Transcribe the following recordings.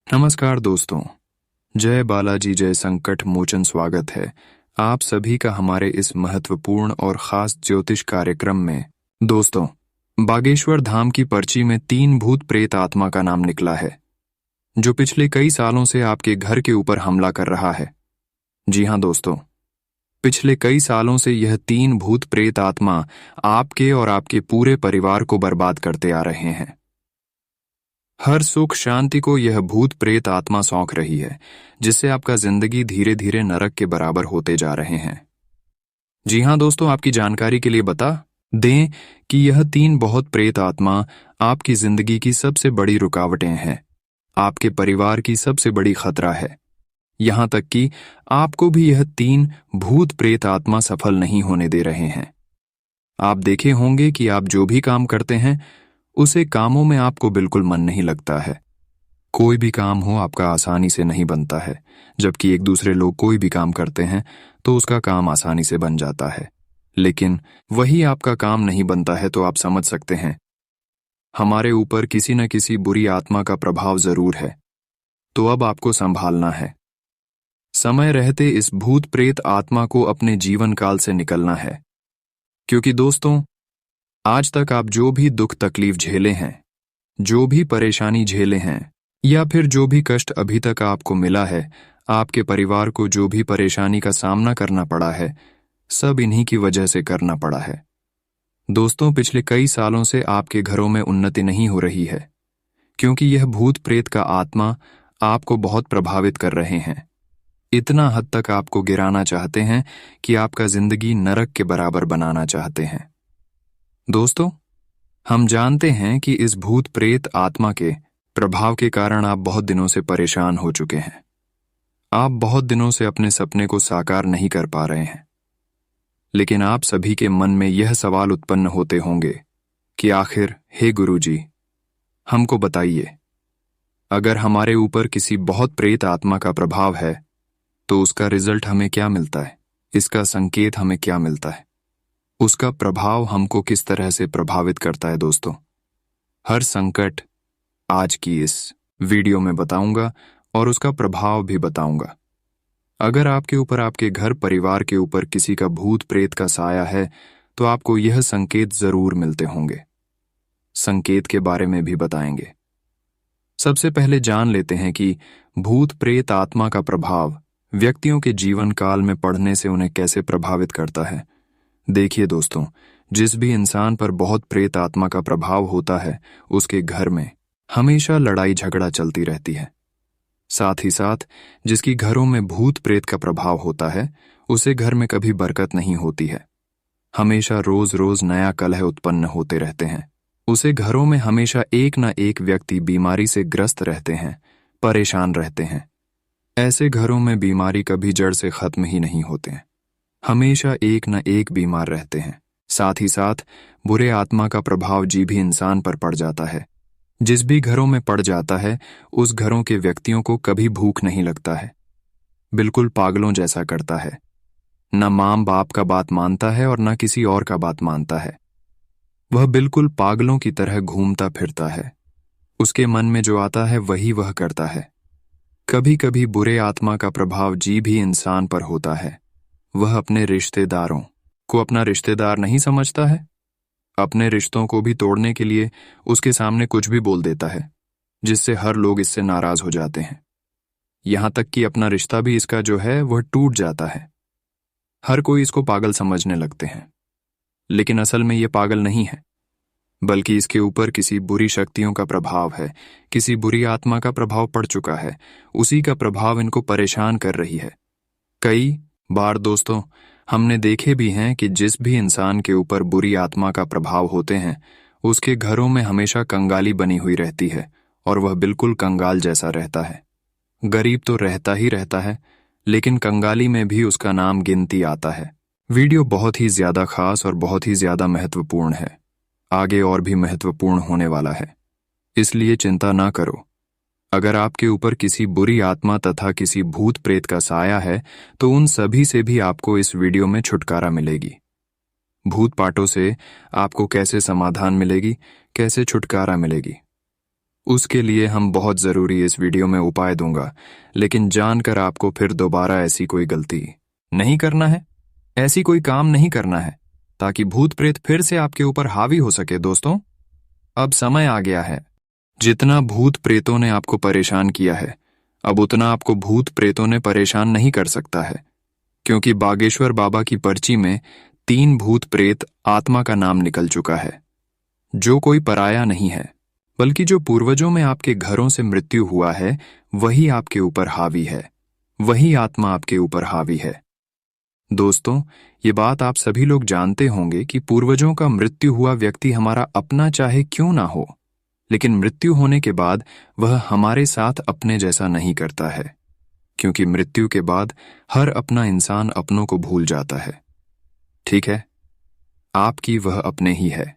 नमस्कार दोस्तों। जय बालाजी जय संकट मोचन। स्वागत है आप सभी का हमारे इस महत्वपूर्ण और खास ज्योतिष कार्यक्रम में। दोस्तों, बागेश्वर धाम की पर्ची में 3 भूत प्रेत आत्मा का नाम निकला है जो पिछले कई सालों से आपके घर के ऊपर हमला कर रहा है। जी हाँ दोस्तों, पिछले कई सालों से यह 3 भूत प्रेत आत्मा आपके और आपके पूरे परिवार को बर्बाद करते आ रहे हैं। हर सुख शांति को यह भूत प्रेत आत्मा सौंक रही है, जिससे आपका जिंदगी धीरे धीरे नरक के बराबर होते जा रहे हैं। जी हाँ दोस्तों, आपकी जानकारी के लिए बता दें कि यह 3 बहुत प्रेत आत्मा आपकी जिंदगी की सबसे बड़ी रुकावटें हैं, आपके परिवार की सबसे बड़ी खतरा है। यहां तक कि आपको भी यह 3 भूत प्रेत आत्मा सफल नहीं होने दे रहे हैं। आप देखे होंगे कि आप जो भी काम करते हैं उसे कामों में आपको बिल्कुल मन नहीं लगता है। कोई भी काम हो आपका आसानी से नहीं बनता है, जबकि एक दूसरे लोग कोई भी काम करते हैं तो उसका काम आसानी से बन जाता है। लेकिन वही आपका काम नहीं बनता है तो आप समझ सकते हैं हमारे ऊपर किसी न किसी बुरी आत्मा का प्रभाव जरूर है। तो अब आपको संभालना है। समय रहते इस भूत प्रेत आत्मा को अपने जीवन काल से निकलना है, क्योंकि दोस्तों, आज तक आप जो भी दुख तकलीफ झेले हैं, जो भी परेशानी झेले हैं, या फिर जो भी कष्ट अभी तक आपको मिला है, आपके परिवार को जो भी परेशानी का सामना करना पड़ा है, सब इन्हीं की वजह से करना पड़ा है। दोस्तों, पिछले कई सालों से आपके घरों में उन्नति नहीं हो रही है, क्योंकि यह भूत प्रेत का आत्मा आपको बहुत प्रभावित कर रहे हैं। इतना हद तक आपको गिराना चाहते हैं कि आपका जिंदगी नरक के बराबर बनाना चाहते हैं। दोस्तों, हम जानते हैं कि इस भूत प्रेत आत्मा के प्रभाव के कारण आप बहुत दिनों से परेशान हो चुके हैं। आप बहुत दिनों से अपने सपने को साकार नहीं कर पा रहे हैं। लेकिन आप सभी के मन में यह सवाल उत्पन्न होते होंगे कि आखिर हे गुरुजी, हमको बताइए, अगर हमारे ऊपर किसी बहुत प्रेत आत्मा का प्रभाव है तो उसका रिजल्ट हमें क्या मिलता है? इसका संकेत हमें क्या मिलता है? उसका प्रभाव हमको किस तरह से प्रभावित करता है? दोस्तों, हर संकट आज की इस वीडियो में बताऊंगा और उसका प्रभाव भी बताऊंगा। अगर आपके ऊपर, आपके घर परिवार के ऊपर किसी का भूत प्रेत का साया है तो आपको यह संकेत जरूर मिलते होंगे। संकेत के बारे में भी बताएंगे। सबसे पहले जान लेते हैं कि भूत प्रेत आत्मा का प्रभाव व्यक्तियों के जीवन काल में पड़ने से उन्हें कैसे प्रभावित करता है। देखिए दोस्तों, जिस भी इंसान पर बहुत प्रेत आत्मा का प्रभाव होता है उसके घर में हमेशा लड़ाई झगड़ा चलती रहती है। साथ ही साथ जिसकी घरों में भूत प्रेत का प्रभाव होता है उसे घर में कभी बरकत नहीं होती है। हमेशा रोज रोज नया कलह उत्पन्न होते रहते हैं। उसे घरों में हमेशा एक न एक व्यक्ति बीमारी से ग्रस्त रहते हैं, परेशान रहते हैं। ऐसे घरों में बीमारी कभी जड़ से खत्म ही नहीं होते हैं, हमेशा एक न एक बीमार रहते हैं। साथ ही साथ बुरे आत्मा का प्रभाव भी इंसान पर पड़ जाता है। जिस भी घरों में पड़ जाता है उस घरों के व्यक्तियों को कभी भूख नहीं लगता है, बिल्कुल पागलों जैसा करता है। न माँ बाप का बात मानता है और न किसी और का बात मानता है। वह बिल्कुल पागलों की तरह घूमता फिरता है। उसके मन में जो आता है वही वह करता है। कभी कभी बुरे आत्मा का प्रभाव भी इंसान पर होता है। वह अपने रिश्तेदारों को अपना रिश्तेदार नहीं समझता है। अपने रिश्तों को भी तोड़ने के लिए उसके सामने कुछ भी बोल देता है, जिससे हर लोग इससे नाराज हो जाते हैं। यहां तक कि अपना रिश्ता भी इसका जो है वह टूट जाता है। हर कोई इसको पागल समझने लगते हैं, लेकिन असल में यह पागल नहीं है, बल्कि इसके ऊपर किसी बुरी शक्तियों का प्रभाव है। किसी बुरी आत्मा का प्रभाव पड़ चुका है, उसी का प्रभाव इनको परेशान कर रही है। कई बार दोस्तों, हमने देखे भी हैं कि जिस भी इंसान के ऊपर बुरी आत्मा का प्रभाव होते हैं उसके घरों में हमेशा कंगाली बनी हुई रहती है और वह बिल्कुल कंगाल जैसा रहता है। गरीब तो रहता ही रहता है, लेकिन कंगाली में भी उसका नाम गिनती आता है। वीडियो बहुत ही ज्यादा खास और बहुत ही ज्यादा महत्वपूर्ण है। आगे और भी महत्वपूर्ण होने वाला है, इसलिए चिंता ना करो। अगर आपके ऊपर किसी बुरी आत्मा तथा किसी भूत प्रेत का साया है तो उन सभी से भी आपको इस वीडियो में छुटकारा मिलेगी। भूत पाटों से आपको कैसे समाधान मिलेगी, कैसे छुटकारा मिलेगी, उसके लिए हम बहुत ज़रूरी इस वीडियो में उपाय दूंगा, लेकिन जानकर आपको फिर दोबारा ऐसी कोई गलती नहीं करना है, ऐसी कोई काम नहीं करना है, ताकि भूत प्रेत फिर से आपके ऊपर हावी हो सके। दोस्तों, अब समय आ गया है। जितना भूत प्रेतों ने आपको परेशान किया है, अब उतना आपको भूत प्रेतों ने परेशान नहीं कर सकता है, क्योंकि बागेश्वर बाबा की पर्ची में 3 भूत प्रेत आत्मा का नाम निकल चुका है, जो कोई पराया नहीं है, बल्कि जो पूर्वजों में आपके घरों से मृत्यु हुआ है, वही आपके ऊपर हावी है, वही आत्मा आपके ऊपर हावी है। दोस्तों, ये बात आप सभी लोग जानते होंगे कि पूर्वजों का मृत्यु हुआ व्यक्ति हमारा अपना चाहे क्यों ना हो, लेकिन मृत्यु होने के बाद वह हमारे साथ अपने जैसा नहीं करता है, क्योंकि मृत्यु के बाद हर अपना इंसान अपनों को भूल जाता है। ठीक है, आपकी वह अपने ही है,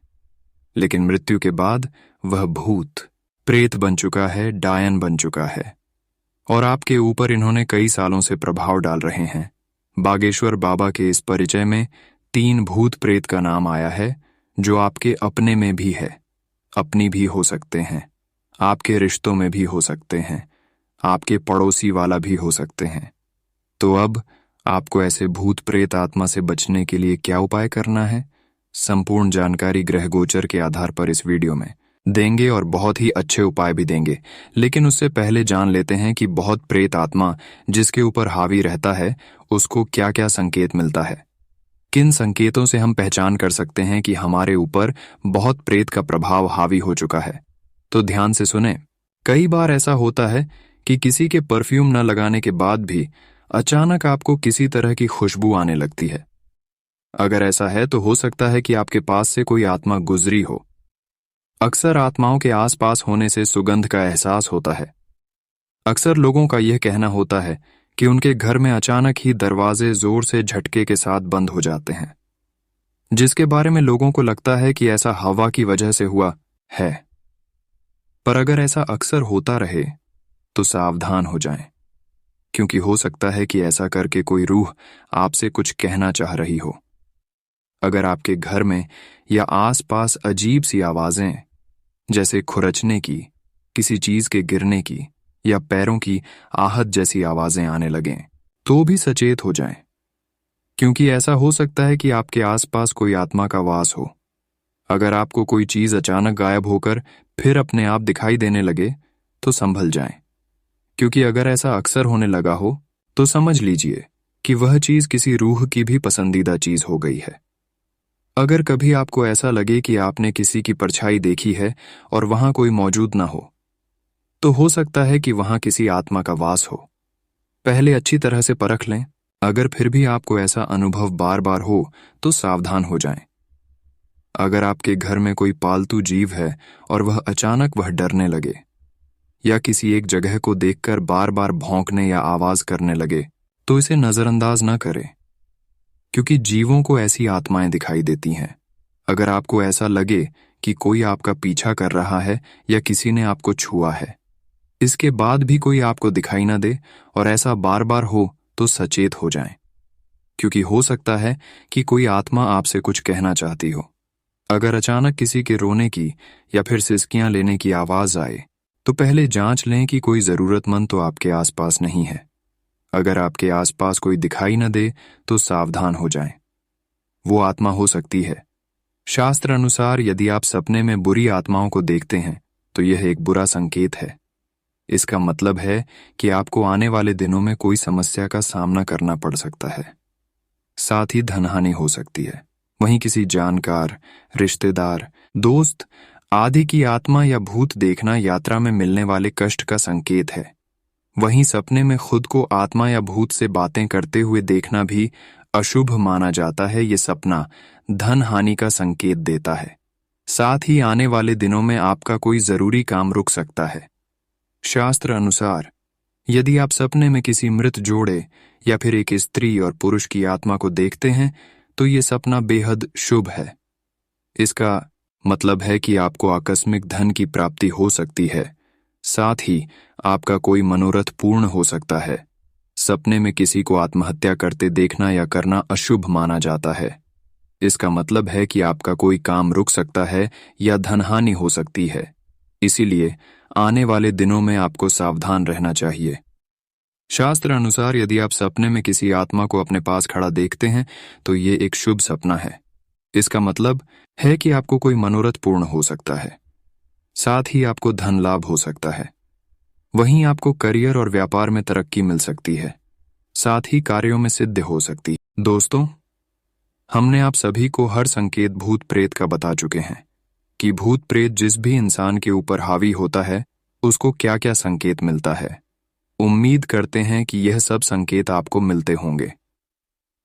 लेकिन मृत्यु के बाद वह भूत प्रेत बन चुका है, डायन बन चुका है, और आपके ऊपर इन्होंने कई सालों से प्रभाव डाल रहे हैं। बागेश्वर बाबा के इस परिचय में 3 भूत प्रेत का नाम आया है, जो आपके अपने में भी है, अपनी भी हो सकते हैं, आपके रिश्तों में भी हो सकते हैं, आपके पड़ोसी वाला भी हो सकते हैं। तो अब आपको ऐसे भूत प्रेत आत्मा से बचने के लिए क्या उपाय करना है, संपूर्ण जानकारी ग्रह गोचर के आधार पर इस वीडियो में देंगे, और बहुत ही अच्छे उपाय भी देंगे। लेकिन उससे पहले जान लेते हैं कि बहुत प्रेत आत्मा जिसके ऊपर हावी रहता है, उसको क्या क्या संकेत मिलता है। किन संकेतों से हम पहचान कर सकते हैं कि हमारे ऊपर बहुत प्रेत का प्रभाव हावी हो चुका है? तो ध्यान से सुने। कई बार ऐसा होता है कि किसी के परफ्यूम न लगाने के बाद भी अचानक आपको किसी तरह की खुशबू आने लगती है। अगर ऐसा है तो हो सकता है कि आपके पास से कोई आत्मा गुजरी हो। अक्सर आत्माओं के आसपास होने से सुगंध का एहसास होता है। अक्सर लोगों का यह कहना होता है कि उनके घर में अचानक ही दरवाजे जोर से झटके के साथ बंद हो जाते हैं, जिसके बारे में लोगों को लगता है कि ऐसा हवा की वजह से हुआ है। पर अगर ऐसा अक्सर होता रहे तो सावधान हो जाएं, क्योंकि हो सकता है कि ऐसा करके कोई रूह आपसे कुछ कहना चाह रही हो। अगर आपके घर में या आसपास अजीब सी आवाजें, जैसे खुरचने की, किसी चीज के गिरने की या पैरों की आहट जैसी आवाजें आने लगें, तो भी सचेत हो जाएं, क्योंकि ऐसा हो सकता है कि आपके आसपास कोई आत्मा का वास हो। अगर आपको कोई चीज अचानक गायब होकर फिर अपने आप दिखाई देने लगे तो संभल जाएं, क्योंकि अगर ऐसा अक्सर होने लगा हो तो समझ लीजिए कि वह चीज किसी रूह की भी पसंदीदा चीज हो गई है। अगर कभी आपको ऐसा लगे कि आपने किसी की परछाई देखी है और वहां कोई मौजूद ना हो, तो हो सकता है कि वहां किसी आत्मा का वास हो। पहले अच्छी तरह से परख लें। अगर फिर भी आपको ऐसा अनुभव बार बार हो तो सावधान हो जाएं। अगर आपके घर में कोई पालतू जीव है और वह अचानक डरने लगे, या किसी एक जगह को देखकर बार बार भौंकने या आवाज करने लगे, तो इसे नजरअंदाज न करें, क्योंकि जीवों को ऐसी आत्माएं दिखाई देती हैं। अगर आपको ऐसा लगे कि कोई आपका पीछा कर रहा है या किसी ने आपको छुआ है, इसके बाद भी कोई आपको दिखाई न दे और ऐसा बार बार हो, तो सचेत हो जाएं, क्योंकि हो सकता है कि कोई आत्मा आपसे कुछ कहना चाहती हो। अगर अचानक किसी के रोने की या फिर सिसकियां लेने की आवाज आए, तो पहले जांच लें कि कोई जरूरतमंद तो आपके आसपास नहीं है। अगर आपके आसपास कोई दिखाई न दे तो सावधान हो जाएं, वो आत्मा हो सकती है। शास्त्र अनुसार यदि आप सपने में बुरी आत्माओं को देखते हैं तो यह एक बुरा संकेत है। इसका मतलब है कि आपको आने वाले दिनों में कोई समस्या का सामना करना पड़ सकता है, साथ ही धनहानि हो सकती है। वहीं किसी जानकार, रिश्तेदार, दोस्त आदि की आत्मा या भूत देखना यात्रा में मिलने वाले कष्ट का संकेत है। वहीं सपने में खुद को आत्मा या भूत से बातें करते हुए देखना भी अशुभ माना जाता है। ये सपना धन हानि का संकेत देता है। साथ ही आने वाले दिनों में आपका कोई जरूरी काम रुक सकता है। शास्त्र अनुसार यदि आप सपने में किसी मृत जोड़े या फिर एक स्त्री और पुरुष की आत्मा को देखते हैं तो ये सपना बेहद शुभ है। इसका मतलब है कि आपको आकस्मिक धन की प्राप्ति हो सकती है, साथ ही आपका कोई मनोरथ पूर्ण हो सकता है। सपने में किसी को आत्महत्या करते देखना या करना अशुभ माना जाता है। इसका मतलब है कि आपका कोई काम रुक सकता है या धनहानि हो सकती है। इसीलिए आने वाले दिनों में आपको सावधान रहना चाहिए। शास्त्र अनुसार यदि आप सपने में किसी आत्मा को अपने पास खड़ा देखते हैं तो ये एक शुभ सपना है। इसका मतलब है कि आपको कोई मनोरथ पूर्ण हो सकता है, साथ ही आपको धन लाभ हो सकता है। वहीं आपको करियर और व्यापार में तरक्की मिल सकती है, साथ ही कार्यों में सिद्धि हो सकती है। दोस्तों, हमने आप सभी को हर संकेत भूत प्रेत का बता चुके हैं कि भूत प्रेत जिस भी इंसान के ऊपर हावी होता है उसको क्या क्या संकेत मिलता है। उम्मीद करते हैं कि यह सब संकेत आपको मिलते होंगे,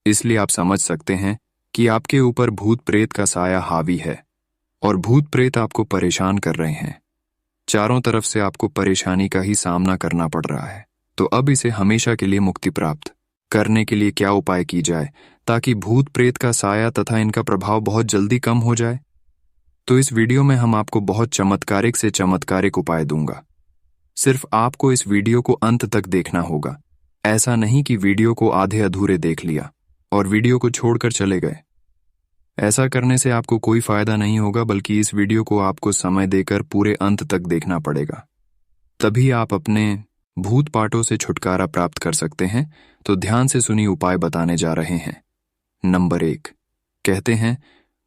इसलिए आप समझ सकते हैं कि आपके ऊपर भूत प्रेत का साया हावी है और भूत प्रेत आपको परेशान कर रहे हैं। चारों तरफ से आपको परेशानी का ही सामना करना पड़ रहा है। तो अब इसे हमेशा के लिए मुक्ति प्राप्त करने के लिए क्या उपाय की जाए ताकि भूत प्रेत का साया तथा इनका प्रभाव बहुत जल्दी कम हो जाए? तो इस वीडियो में हम आपको बहुत चमत्कारिक से चमत्कारिक उपाय दूंगा। सिर्फ आपको इस वीडियो को अंत तक देखना होगा। ऐसा नहीं कि वीडियो को आधे अधूरे देख लिया और वीडियो को छोड़कर चले गए। ऐसा करने से आपको कोई फायदा नहीं होगा, बल्कि इस वीडियो को आपको समय देकर पूरे अंत तक देखना पड़ेगा। तभी आप अपने भूत पाटों से छुटकारा प्राप्त कर सकते हैं। तो ध्यान से सुनी उपाय बताने जा रहे हैं। नंबर 1, कहते हैं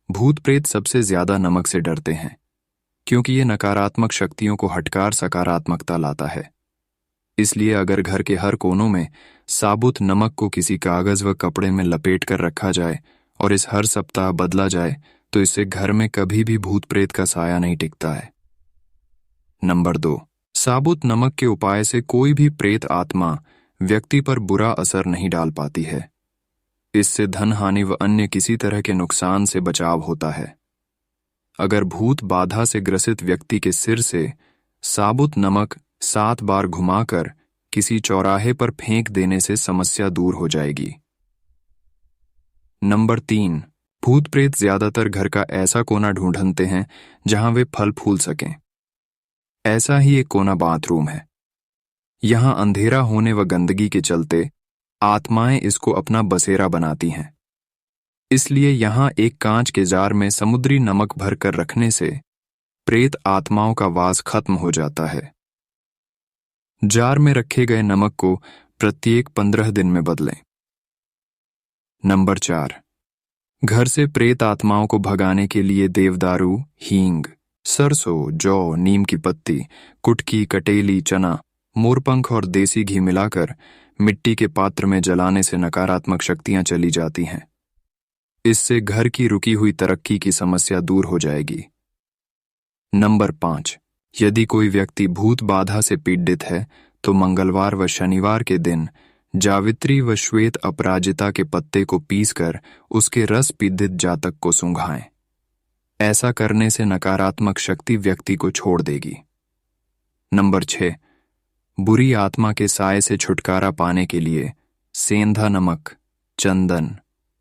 भूत प्रेत सबसे ज्यादा नमक से डरते हैं, क्योंकि ये नकारात्मक शक्तियों को हटकर सकारात्मकता लाता है। इसलिए अगर घर के हर कोनों में साबुत नमक को किसी कागज व कपड़े में लपेट कर रखा जाए और इस हर सप्ताह बदला जाए तो इससे घर में कभी भी भूत प्रेत का साया नहीं टिकता है। नंबर 2, साबुत नमक के उपाय से कोई भी प्रेत आत्मा व्यक्ति पर बुरा असर नहीं डाल पाती है। इससे धन हानि व अन्य किसी तरह के नुकसान से बचाव होता है। अगर भूत बाधा से ग्रसित व्यक्ति के सिर से साबुत नमक 7 बार घुमाकर किसी चौराहे पर फेंक देने से समस्या दूर हो जाएगी। नंबर 3, भूत प्रेत ज्यादातर घर का ऐसा कोना ढूंढते हैं जहां वे फल फूल सकें। ऐसा ही एक कोना बाथरूम है। यहां अंधेरा होने व गंदगी के चलते आत्माएं इसको अपना बसेरा बनाती हैं। इसलिए यहां एक कांच के जार में समुद्री नमक भर कर रखने से प्रेत आत्माओं का वास खत्म हो जाता है। जार में रखे गए नमक को प्रत्येक 15 दिन में बदलें। नंबर 4, घर से प्रेत आत्माओं को भगाने के लिए देवदारू, हींग, सरसों, जौ, नीम की पत्ती, कुटकी, कटेली, चना, मोरपंख और देसी घी मिलाकर मिट्टी के पात्र में जलाने से नकारात्मक शक्तियां चली जाती हैं। इससे घर की रुकी हुई तरक्की की समस्या दूर हो जाएगी। नंबर 5, यदि कोई व्यक्ति भूत बाधा से पीड़ित है तो मंगलवार व शनिवार के दिन जावित्री व श्वेत अपराजिता के पत्ते को पीसकर उसके रस पीड़ित जातक को सूंघाएं। ऐसा करने से नकारात्मक शक्ति व्यक्ति को छोड़ देगी। नंबर 6, बुरी आत्मा के साए से छुटकारा पाने के लिए सेंधा नमक, चंदन,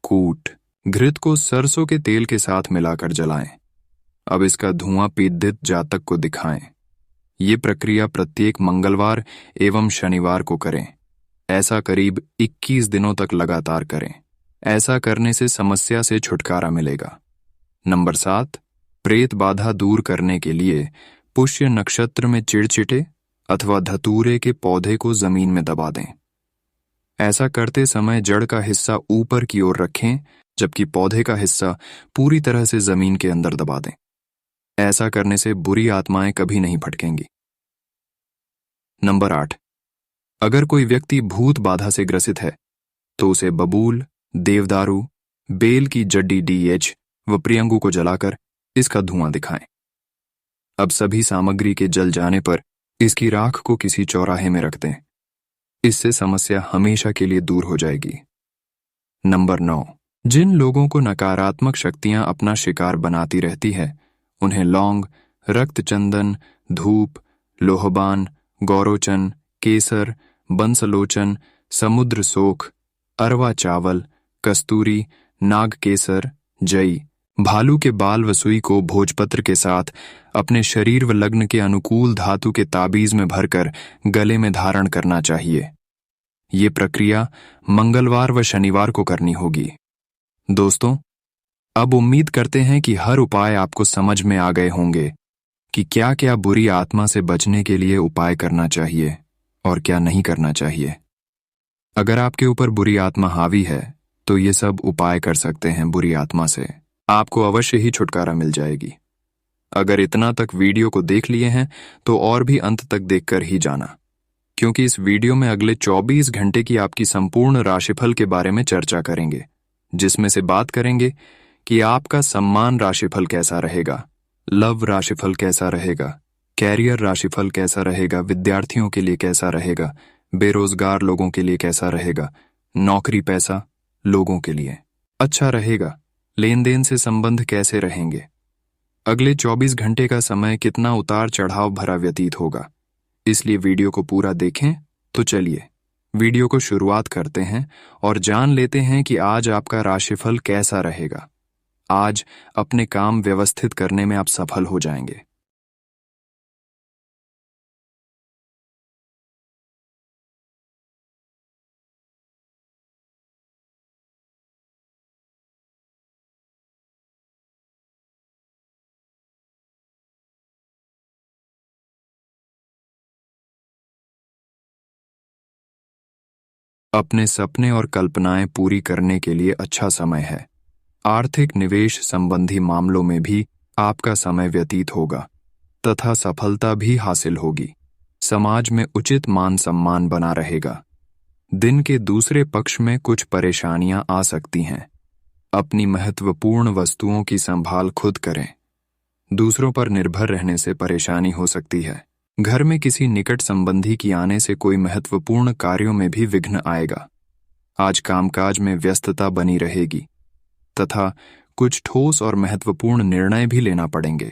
कूट, घृत को सरसों के तेल के साथ मिलाकर जलाएं। अब इसका धुआं पीड़ित जातक को दिखाएं। ये प्रक्रिया प्रत्येक मंगलवार एवं शनिवार को करें। ऐसा करीब 21 दिनों तक लगातार करें। ऐसा करने से समस्या से छुटकारा मिलेगा। नंबर 7, प्रेत बाधा दूर करने के लिए पुष्य नक्षत्र में चिड़चिटे अथवा धतूरे के पौधे को जमीन में दबा दें। ऐसा करते समय जड़ का हिस्सा ऊपर की ओर रखें, जबकि पौधे का हिस्सा पूरी तरह से जमीन के अंदर दबा दें। ऐसा करने से बुरी आत्माएं कभी नहीं भटकेंगी। नंबर 8, अगर कोई व्यक्ति भूत बाधा से ग्रसित है तो उसे बबूल, देवदारू, बेल की जड्डी DH व प्रियंगू को जलाकर इसका धुआं दिखाएं। अब सभी सामग्री के जल जाने पर इसकी राख को किसी चौराहे में रख दें। इससे समस्या हमेशा के लिए दूर हो जाएगी। नंबर 9, जिन लोगों को नकारात्मक शक्तियां अपना शिकार बनाती रहती है उन्हें लौंग, रक्त चंदन, धूप, लोहबान, गौरोचन, केसर, बंसलोचन, समुद्र सोख, अरवा चावल, कस्तूरी, नाग केसर, जई, भालू के बाल व सुई को भोजपत्र के साथ अपने शरीर व लग्न के अनुकूल धातु के ताबीज में भरकर गले में धारण करना चाहिए। ये प्रक्रिया मंगलवार व शनिवार को करनी होगी। दोस्तों, अब उम्मीद करते हैं कि हर उपाय आपको समझ में आ गए होंगे कि क्या क्या बुरी आत्मा से बचने के लिए उपाय करना चाहिए और क्या नहीं करना चाहिए। अगर आपके ऊपर बुरी आत्मा हावी है तो ये सब उपाय कर सकते हैं बुरी आत्मा से, आपको अवश्य ही छुटकारा मिल जाएगी। अगर इतना तक वीडियो को देख लिए हैं तो और भी अंत तक देखकर ही जाना, क्योंकि इस वीडियो में अगले 24 घंटे की आपकी संपूर्ण राशिफल के बारे में चर्चा करेंगे, जिसमें से बात करेंगे कि आपका सम्मान राशिफल कैसा रहेगा, लव राशिफल कैसा रहेगा, कैरियर राशिफल कैसा रहेगा, विद्यार्थियों के लिए कैसा रहेगा, बेरोजगार लोगों के लिए कैसा रहेगा, नौकरी पैसा लोगों के लिए अच्छा रहेगा, लेन देन से संबंध कैसे रहेंगे, अगले 24 घंटे का समय कितना उतार चढ़ाव भरा व्यतीत होगा। इसलिए वीडियो को पूरा देखें। तो चलिए वीडियो को शुरुआत करते हैं और जान लेते हैं कि आज आपका राशिफल कैसा रहेगा। आज अपने काम व्यवस्थित करने में आप सफल हो जाएंगे। अपने सपने और कल्पनाएं पूरी करने के लिए अच्छा समय है। आर्थिक निवेश संबंधी मामलों में भी आपका समय व्यतीत होगा तथा सफलता भी हासिल होगी। समाज में उचित मान सम्मान बना रहेगा। दिन के दूसरे पक्ष में कुछ परेशानियां आ सकती हैं। अपनी महत्वपूर्ण वस्तुओं की संभाल खुद करें। दूसरों पर निर्भर रहने से परेशानी हो सकती है। घर में किसी निकट संबंधी की आने से कोई महत्वपूर्ण कार्यों में भी विघ्न आएगा। आज कामकाज में व्यस्तता बनी रहेगी तथा कुछ ठोस और महत्वपूर्ण निर्णय भी लेना पड़ेंगे।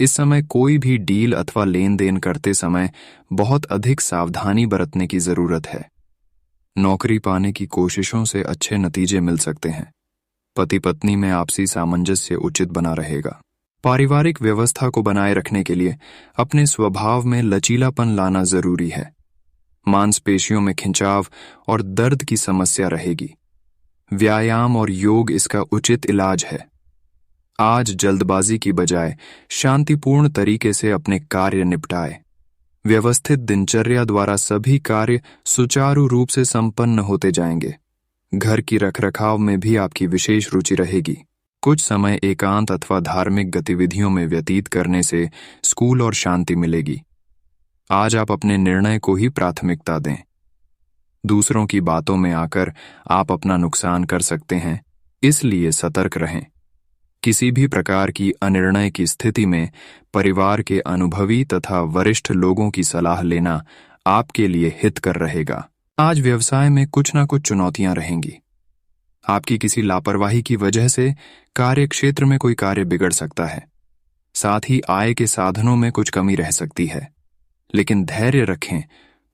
इस समय कोई भी डील अथवा लेन देन करते समय बहुत अधिक सावधानी बरतने की जरूरत है। नौकरी पाने की कोशिशों से अच्छे नतीजे मिल सकते हैं। पति पत्नी में आपसी सामंजस्य उचित बना रहेगा। पारिवारिक व्यवस्था को बनाए रखने के लिए अपने स्वभाव में लचीलापन लाना जरूरी है। मांसपेशियों में खिंचाव और दर्द की समस्या रहेगी। व्यायाम और योग इसका उचित इलाज है। आज जल्दबाजी की बजाय शांतिपूर्ण तरीके से अपने कार्य निपटाए। व्यवस्थित दिनचर्या द्वारा सभी कार्य सुचारू रूप से संपन्न होते जाएंगे। घर की रखरखाव में भी आपकी विशेष रुचि रहेगी। कुछ समय एकांत अथवा धार्मिक गतिविधियों में व्यतीत करने से स्कूल और शांति मिलेगी। आज आप अपने निर्णय को ही प्राथमिकता दें। दूसरों की बातों में आकर आप अपना नुकसान कर सकते हैं, इसलिए सतर्क रहें। किसी भी प्रकार की अनिर्णय की स्थिति में परिवार के अनुभवी तथा वरिष्ठ लोगों की सलाह लेना आपके लिए हितकर रहेगा। आज व्यवसाय में कुछ न कुछ चुनौतियां रहेंगी। आपकी किसी लापरवाही की वजह से कार्य क्षेत्र में कोई कार्य बिगड़ सकता है। साथ ही आय के साधनों में कुछ कमी रह सकती है, लेकिन धैर्य रखें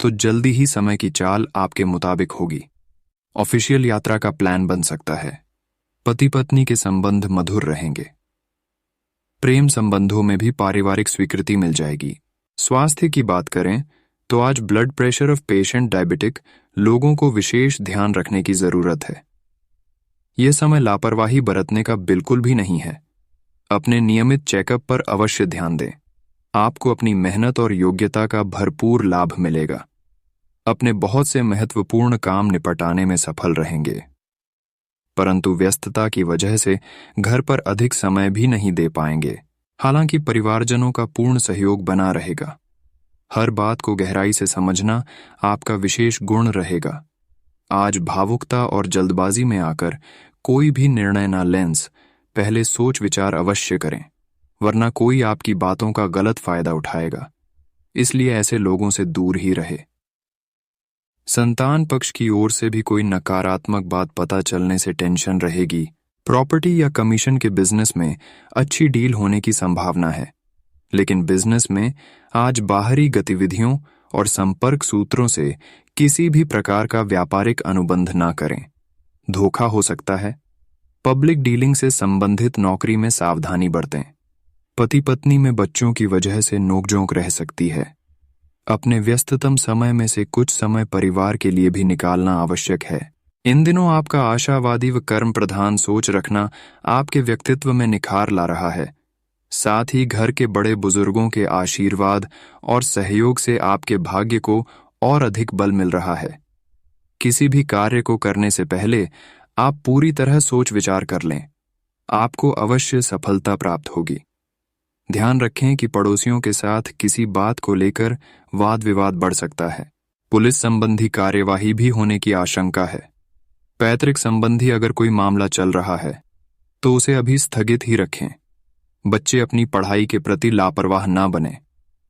तो जल्दी ही समय की चाल आपके मुताबिक होगी। ऑफिशियल यात्रा का प्लान बन सकता है। पति पत्नी के संबंध मधुर रहेंगे। प्रेम संबंधों में भी पारिवारिक स्वीकृति मिल जाएगी। स्वास्थ्य की बात करें तो आज blood pressure of patient diabetic लोगों को विशेष ध्यान रखने की जरूरत है। यह समय लापरवाही बरतने का बिल्कुल भी नहीं है। अपने नियमित चेकअप पर अवश्य ध्यान दें। आपको अपनी मेहनत और योग्यता का भरपूर लाभ मिलेगा। अपने बहुत से महत्वपूर्ण काम निपटाने में सफल रहेंगे, परंतु व्यस्तता की वजह से घर पर अधिक समय भी नहीं दे पाएंगे। हालांकि परिवारजनों का पूर्ण सहयोग बना रहेगा। हर बात को गहराई से समझना आपका विशेष गुण रहेगा। आज भावुकता और जल्दबाजी में आकर कोई भी निर्णय न लें। पहले सोच विचार अवश्य करें, वरना कोई आपकी बातों का गलत फायदा उठाएगा। इसलिए ऐसे लोगों से दूर ही रहे। संतान पक्ष की ओर से भी कोई नकारात्मक बात पता चलने से टेंशन रहेगी। प्रॉपर्टी या कमीशन के बिजनेस में अच्छी डील होने की संभावना है, लेकिन बिजनेस में आज बाहरी गतिविधियों और संपर्क सूत्रों से किसी भी प्रकार का व्यापारिक अनुबंध ना करें। धोखा हो सकता है। पब्लिक डीलिंग से संबंधित नौकरी में सावधानी बरतें। पति पत्नी में बच्चों की वजह से नोकझोंक रह सकती है। अपने व्यस्ततम समय में से कुछ समय परिवार के लिए भी निकालना आवश्यक है। इन दिनों आपका आशावादी व कर्म प्रधान सोच रखना आपके व्यक्तित्व में निखार ला रहा है। साथ ही घर के बड़े बुजुर्गों के आशीर्वाद और सहयोग से आपके भाग्य को और अधिक बल मिल रहा है। किसी भी कार्य को करने से पहले आप पूरी तरह सोच विचार कर लें, आपको अवश्य सफलता प्राप्त होगी। ध्यान रखें कि पड़ोसियों के साथ किसी बात को लेकर वाद विवाद बढ़ सकता है। पुलिस संबंधी कार्यवाही भी होने की आशंका है। पैतृक संबंधी अगर कोई मामला चल रहा है तो उसे अभी स्थगित ही रखें। बच्चे अपनी पढ़ाई के प्रति लापरवाह ना बने।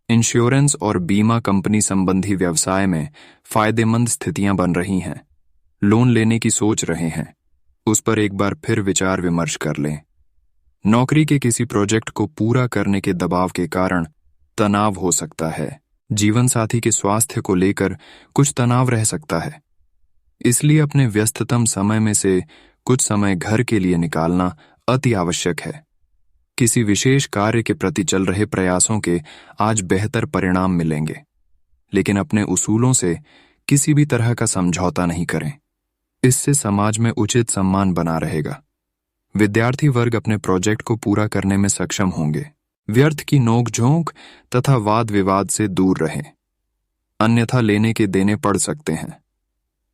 इंश्योरेंस और बीमा कंपनी संबंधी व्यवसाय में फायदेमंद स्थितियां बन रही हैं। लोन लेने की सोच रहे हैं, उस पर एक बार फिर विचार विमर्श कर लें। नौकरी के किसी प्रोजेक्ट को पूरा करने के दबाव के कारण तनाव हो सकता है। जीवन साथी के स्वास्थ्य को लेकर कुछ तनाव रह सकता है, इसलिए अपने व्यस्ततम समय में से कुछ समय घर के लिए निकालना अति आवश्यक है। किसी विशेष कार्य के प्रति चल रहे प्रयासों के आज बेहतर परिणाम मिलेंगे, लेकिन अपने उसूलों से किसी भी तरह का समझौता नहीं करें। इससे समाज में उचित सम्मान बना रहेगा। विद्यार्थी वर्ग अपने प्रोजेक्ट को पूरा करने में सक्षम होंगे। व्यर्थ की नोक-झोंक तथा वाद विवाद से दूर रहें, अन्यथा लेने के देने पड़ सकते हैं।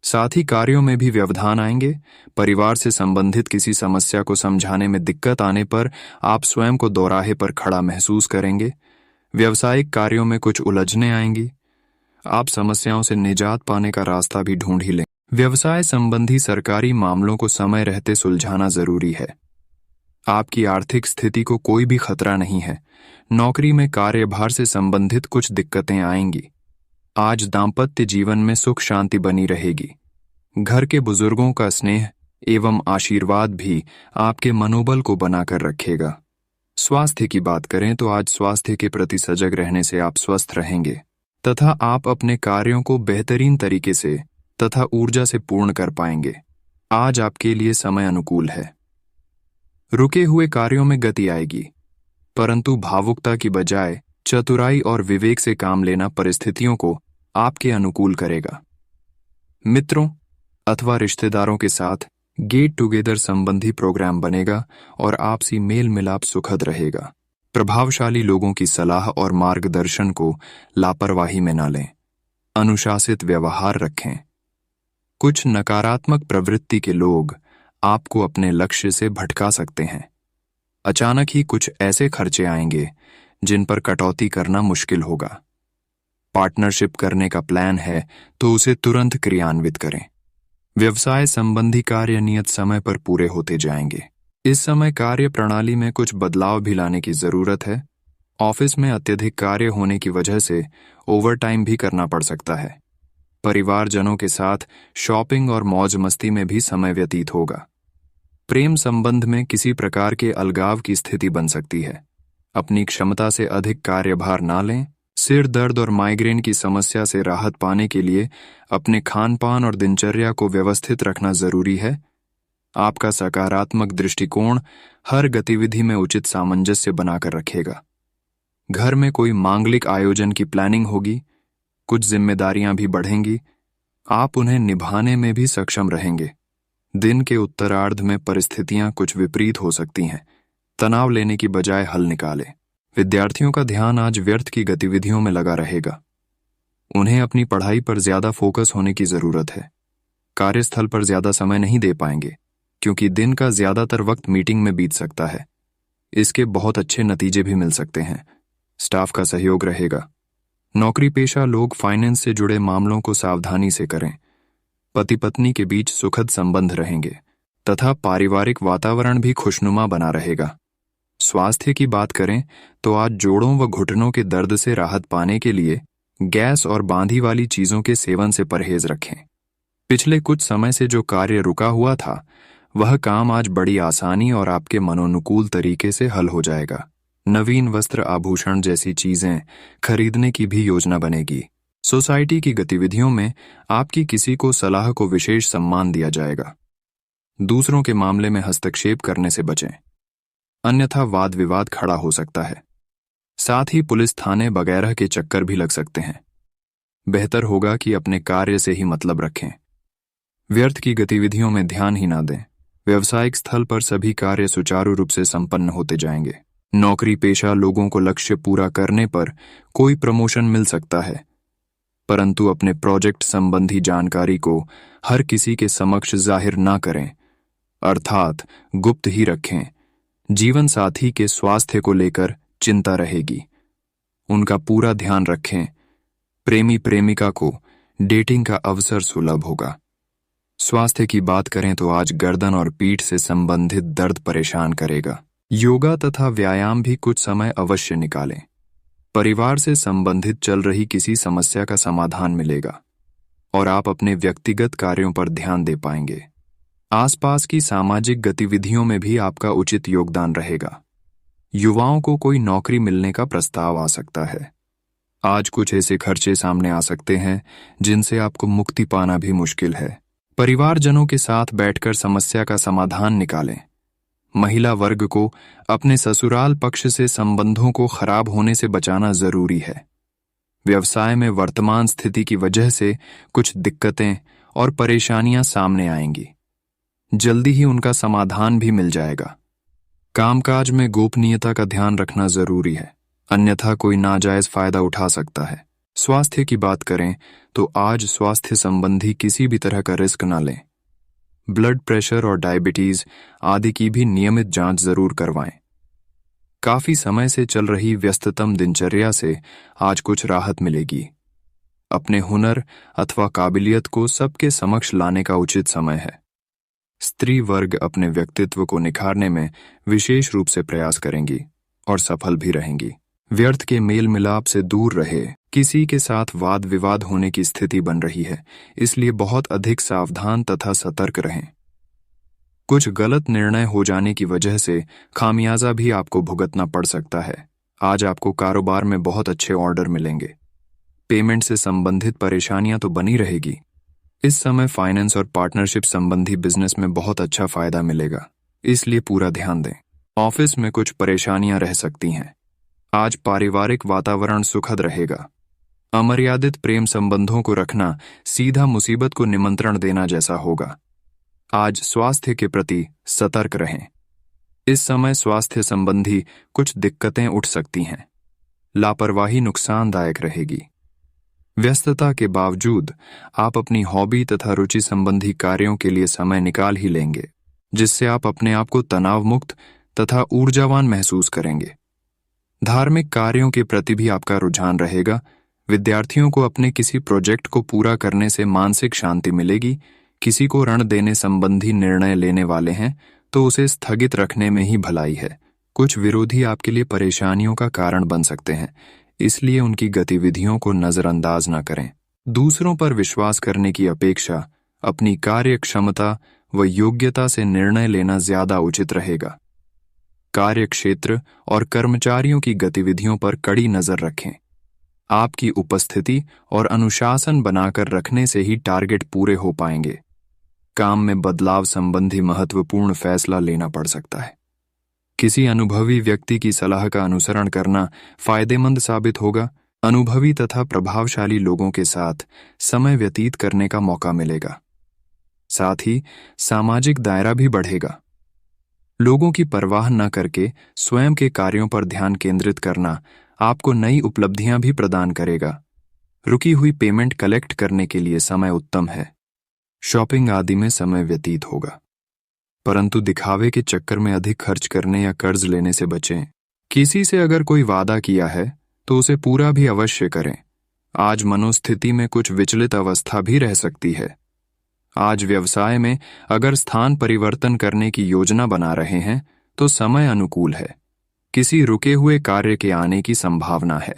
साथ ही कार्यों में भी व्यवधान आएंगे। परिवार से संबंधित किसी समस्या को समझाने में दिक्कत आने पर आप स्वयं को दोराहे पर खड़ा महसूस करेंगे। व्यावसायिक कार्यों में कुछ उलझनें आएंगी। आप समस्याओं से निजात पाने का रास्ता भी ढूंढ ही लें। व्यवसाय संबंधी सरकारी मामलों को समय रहते सुलझाना जरूरी है। आपकी आर्थिक स्थिति को कोई भी खतरा नहीं है। नौकरी में कार्यभार से संबंधित कुछ दिक्कतें आएंगी। आज दाम्पत्य जीवन में सुख शांति बनी रहेगी। घर के बुजुर्गों का स्नेह एवं आशीर्वाद भी आपके मनोबल को बनाकर रखेगा। स्वास्थ्य की बात करें तो आज स्वास्थ्य के प्रति सजग रहने से आप स्वस्थ रहेंगे तथा आप अपने कार्यों को बेहतरीन तरीके से तथा ऊर्जा से पूर्ण कर पाएंगे। आज आपके लिए समय अनुकूल है। रुके हुए कार्यों में गति आएगी, परंतु भावुकता की बजाय चतुराई और विवेक से काम लेना परिस्थितियों को आपके अनुकूल करेगा। मित्रों अथवा रिश्तेदारों के साथ गेट टुगेदर संबंधी प्रोग्राम बनेगा और आपसी मेल मिलाप सुखद रहेगा। प्रभावशाली लोगों की सलाह और मार्गदर्शन को लापरवाही में न लें। अनुशासित व्यवहार रखें। कुछ नकारात्मक प्रवृत्ति के लोग आपको अपने लक्ष्य से भटका सकते हैं। अचानक ही कुछ ऐसे खर्चे आएंगे जिन पर कटौती करना मुश्किल होगा। पार्टनरशिप करने का प्लान है तो उसे तुरंत क्रियान्वित करें। व्यवसाय संबंधी कार्य नियत समय पर पूरे होते जाएंगे। इस समय कार्य प्रणाली में कुछ बदलाव भी लाने की जरूरत है। ऑफिस में अत्यधिक कार्य होने की वजह से ओवरटाइम भी करना पड़ सकता है। परिवारजनों के साथ शॉपिंग और मौज मस्ती में भी समय व्यतीत होगा। प्रेम संबंध में किसी प्रकार के अलगाव की स्थिति बन सकती है। अपनी क्षमता से अधिक कार्यभार ना लें। सिर दर्द और माइग्रेन की समस्या से राहत पाने के लिए अपने खान-पान और दिनचर्या को व्यवस्थित रखना जरूरी है। आपका सकारात्मक दृष्टिकोण हर गतिविधि में उचित सामंजस्य बनाकर रखेगा। घर में कोई मांगलिक आयोजन की प्लानिंग होगी। कुछ जिम्मेदारियां भी बढ़ेंगी। आप उन्हें निभाने में भी सक्षम रहेंगे। दिन के उत्तरार्ध में परिस्थितियां कुछ विपरीत हो सकती हैं। तनाव लेने की बजाय हल निकालें। विद्यार्थियों का ध्यान आज व्यर्थ की गतिविधियों में लगा रहेगा। उन्हें अपनी पढ़ाई पर ज्यादा फोकस होने की जरूरत है। कार्यस्थल पर ज्यादा समय नहीं दे पाएंगे क्योंकि दिन का ज्यादातर वक्त मीटिंग में बीत सकता है। इसके बहुत अच्छे नतीजे भी मिल सकते हैं। स्टाफ का सहयोग रहेगा। नौकरी पेशा लोग फाइनेंस से जुड़े मामलों को सावधानी से करें। पति पत्नी के बीच सुखद संबंध रहेंगे तथा पारिवारिक वातावरण भी खुशनुमा बना रहेगा। स्वास्थ्य की बात करें तो आज जोड़ों व घुटनों के दर्द से राहत पाने के लिए गैस और बांधी वाली चीजों के सेवन से परहेज रखें। पिछले कुछ समय से जो कार्य रुका हुआ था वह काम आज बड़ी आसानी और आपके मनोनुकूल तरीके से हल हो जाएगा। नवीन वस्त्र आभूषण जैसी चीजें खरीदने की भी योजना बनेगी। सोसाइटी की गतिविधियों में आपकी किसी को सलाह को विशेष सम्मान दिया जाएगा। दूसरों के मामले में हस्तक्षेप करने से बचें, अन्यथा वाद विवाद खड़ा हो सकता है। साथ ही पुलिस थाने वगैरह के चक्कर भी लग सकते हैं। बेहतर होगा कि अपने कार्य से ही मतलब रखें। व्यर्थ की गतिविधियों में ध्यान ही ना दें। व्यावसायिक स्थल पर सभी कार्य सुचारू रूप से संपन्न होते जाएंगे। नौकरी पेशा लोगों को लक्ष्य पूरा करने पर कोई प्रमोशन मिल सकता है, परंतु अपने प्रोजेक्ट संबंधी जानकारी को हर किसी के समक्ष जाहिर ना करें, अर्थात गुप्त ही रखें। जीवन साथी के स्वास्थ्य को लेकर चिंता रहेगी, उनका पूरा ध्यान रखें। प्रेमी प्रेमिका को डेटिंग का अवसर सुलभ होगा। स्वास्थ्य की बात करें तो आज गर्दन और पीठ से संबंधित दर्द परेशान करेगा। योगा तथा व्यायाम भी कुछ समय अवश्य निकालें। परिवार से संबंधित चल रही किसी समस्या का समाधान मिलेगा और आप अपने व्यक्तिगत कार्यों पर ध्यान दे पाएंगे। आसपास की सामाजिक गतिविधियों में भी आपका उचित योगदान रहेगा। युवाओं को कोई नौकरी मिलने का प्रस्ताव आ सकता है। आज कुछ ऐसे खर्चे सामने आ सकते हैं जिनसे आपको मुक्ति पाना भी मुश्किल है। परिवारजनों के साथ बैठकर समस्या का समाधान निकालें। महिला वर्ग को अपने ससुराल पक्ष से संबंधों को खराब होने से बचाना जरूरी है। व्यवसाय में वर्तमान स्थिति की वजह से कुछ दिक्कतें और परेशानियां सामने आएंगी, जल्दी ही उनका समाधान भी मिल जाएगा। कामकाज में गोपनीयता का ध्यान रखना जरूरी है, अन्यथा कोई नाजायज फायदा उठा सकता है। स्वास्थ्य की बात करें तो आज स्वास्थ्य संबंधी किसी भी तरह का रिस्क न लें। ब्लड प्रेशर और डायबिटीज आदि की भी नियमित जांच जरूर करवाएं। काफी समय से चल रही व्यस्ततम दिनचर्या से आज कुछ राहत मिलेगी। अपने हुनर अथवा काबिलियत को सबके समक्ष लाने का उचित समय है। स्त्री वर्ग अपने व्यक्तित्व को निखारने में विशेष रूप से प्रयास करेंगी और सफल भी रहेंगी। व्यर्थ के मेल मिलाप से दूर रहे। किसी के साथ वाद विवाद होने की स्थिति बन रही है, इसलिए बहुत अधिक सावधान तथा सतर्क रहें। कुछ गलत निर्णय हो जाने की वजह से खामियाजा भी आपको भुगतना पड़ सकता है। आज आपको कारोबार में बहुत अच्छे ऑर्डर मिलेंगे। पेमेंट से संबंधित परेशानियां तो बनी रहेगी। इस समय फाइनेंस और पार्टनरशिप संबंधी बिजनेस में बहुत अच्छा फायदा मिलेगा, इसलिए पूरा ध्यान दें। ऑफिस में कुछ परेशानियां रह सकती हैं। आज पारिवारिक वातावरण सुखद रहेगा। अमर्यादित प्रेम संबंधों को रखना सीधा मुसीबत को निमंत्रण देना जैसा होगा। आज स्वास्थ्य के प्रति सतर्क रहें। इस समय स्वास्थ्य संबंधी कुछ दिक्कतें उठ सकती हैं। लापरवाही नुकसानदायक रहेगी। व्यस्तता के बावजूद आप अपनी हॉबी तथा रुचि संबंधी कार्यों के लिए समय निकाल ही लेंगे, जिससे आप अपने आप को तनाव मुक्त तथा ऊर्जावान महसूस करेंगे। धार्मिक कार्यों के प्रति भी आपका रुझान रहेगा। विद्यार्थियों को अपने किसी प्रोजेक्ट को पूरा करने से मानसिक शांति मिलेगी। किसी को ऋण देने संबंधी निर्णय लेने वाले हैं तो उसे स्थगित रखने में ही भलाई है। कुछ विरोधी आपके लिए परेशानियों का कारण बन सकते हैं, इसलिए उनकी गतिविधियों को नजरअंदाज न करें। दूसरों पर विश्वास करने की अपेक्षा अपनी कार्य क्षमता व योग्यता से निर्णय लेना ज्यादा उचित रहेगा। कार्य क्षेत्र और कर्मचारियों की गतिविधियों पर कड़ी नजर रखें। आपकी उपस्थिति और अनुशासन बनाकर रखने से ही टारगेट पूरे हो पाएंगे। काम में बदलाव संबंधी महत्वपूर्ण फैसला लेना पड़ सकता है। किसी अनुभवी व्यक्ति की सलाह का अनुसरण करना फायदेमंद साबित होगा। अनुभवी तथा प्रभावशाली लोगों के साथ समय व्यतीत करने का मौका मिलेगा। साथ ही सामाजिक दायरा भी बढ़ेगा। लोगों की परवाह न करके स्वयं के कार्यों पर ध्यान केंद्रित करना आपको नई उपलब्धियां भी प्रदान करेगा। रुकी हुई पेमेंट कलेक्ट करने के लिए समय उत्तम है। शॉपिंग आदि में समय व्यतीत होगा, परंतु दिखावे के चक्कर में अधिक खर्च करने या कर्ज लेने से बचें। किसी से अगर कोई वादा किया है तो उसे पूरा भी अवश्य करें। आज मनोस्थिति में कुछ विचलित अवस्था भी रह सकती है। आज व्यवसाय में अगर स्थान परिवर्तन करने की योजना बना रहे हैं तो समय अनुकूल है। किसी रुके हुए कार्य के आने की संभावना है,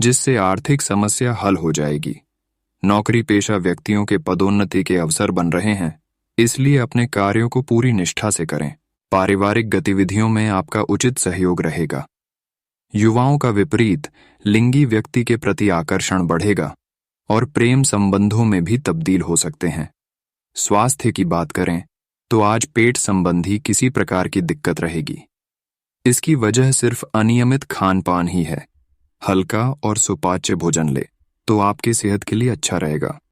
जिससे आर्थिक समस्या हल हो जाएगी। नौकरी पेशा व्यक्तियों के पदोन्नति के अवसर बन रहे हैं, इसलिए अपने कार्यों को पूरी निष्ठा से करें। पारिवारिक गतिविधियों में आपका उचित सहयोग रहेगा। युवाओं का विपरीत लिंगी व्यक्ति के प्रति आकर्षण बढ़ेगा और प्रेम संबंधों में भी तब्दील हो सकते हैं। स्वास्थ्य की बात करें तो आज पेट संबंधी किसी प्रकार की दिक्कत रहेगी। इसकी वजह सिर्फ अनियमित खान पान ही है। हल्का और सुपाच्य भोजन ले तो आपकी सेहत के लिए अच्छा रहेगा।